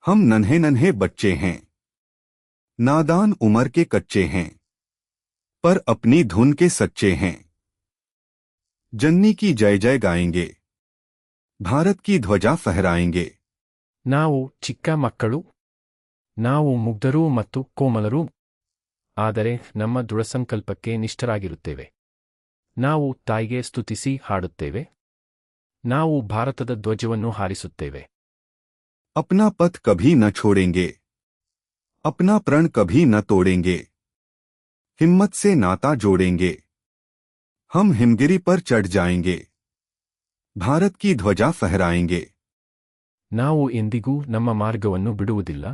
हम नन्हे नन्हे बच्चे हैं, नादान उम्र के कच्चे हैं, पर अपनी धुन के सच्चे हैं। जननी की जय जय गाएंगे, भारत की ध्वजा फहराएंगे। ನಾವು ಚಿಕ್ಕ ಮಕ್ಕಳು. ನಾವು ಮುಗ್ಧರೂ ಮತ್ತು ಕೋಮಲರೂ. ಆದರೆ ನಮ್ಮ ದೃಢಸಂಕಲ್ಪಕ್ಕೆ ನಿಷ್ಠರಾಗಿರುತ್ತೇವೆ. ನಾವು ತಾಯಿಗೆ ಸ್ತುತಿಸಿ ಹಾಡುತ್ತೇವೆ. ನಾವು ಭಾರತದ ಧ್ವಜವನ್ನು ಹಾರಿಸುತ್ತೇವೆ. अपना पथ कभी न छोड़ेंगे, अपना प्रण कभी न तोड़ेंगे, हिम्मत से नाता जोड़ेंगे, हम हिमगिरी पर चढ़ जाएंगे, भारत की ध्वजा फहराएंगे। ನಾವು ಎಂದಿಗೂ ನಮ್ಮ ಮಾರ್ಗವನ್ನು ಬಿಡುವುದಿಲ್ಲ.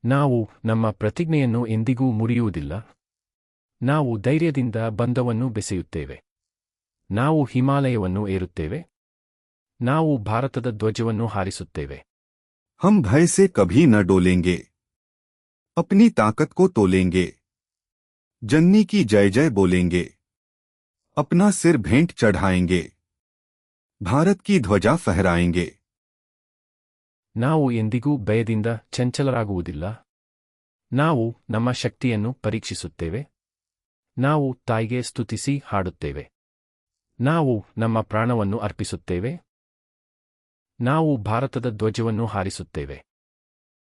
ನಾವು ನಮ್ಮ ಪ್ರತಿಜ್ಞೆಯನ್ನು ಎಂದಿಗೂ ಮುರಿಯುವುದಿಲ್ಲ. ನಾವು ಧೈರ್ಯದಿಂದ ಬಂಧವನ್ನು ಬೆಸೆಯುತ್ತೇವೆ. ನಾವು ಹಿಮಾಲಯವನ್ನು ಏರುತ್ತೇವೆ. ನಾವು ಭಾರತದ ಧ್ವಜವನ್ನು ಹಾರಿಸುತ್ತೇವೆ. हम भय से कभी न डोलेंगे, अपनी ताकत को तोलेंगे, जननी की जय जय बोलेंगे, अपना सिर भेंट चढ़ाएंगे, भारत की ध्वजा फहराएंगे। ನಾವು ಎಂದಿಗೂ ಭಯದಿಂದ ಚಂಚಲರಾಗುವುದಿಲ್ಲ. ನಾವು ನಮ್ಮ ಶಕ್ತಿಯನ್ನು ಪರೀಕ್ಷಿಸುತ್ತೇವೆ. ನಾವು ತಾಯಿಗೆ ಸ್ತುತಿಸಿ ಹಾಡುತ್ತೇವೆ. ನಾವು ನಮ್ಮ ಪ್ರಾಣವನ್ನು ಅರ್ಪಿಸುತ್ತೇವೆ. ನಾವು ಭಾರತದ ಧ್ವಜವನ್ನು ಹಾರಿಸುತ್ತೇವೆ.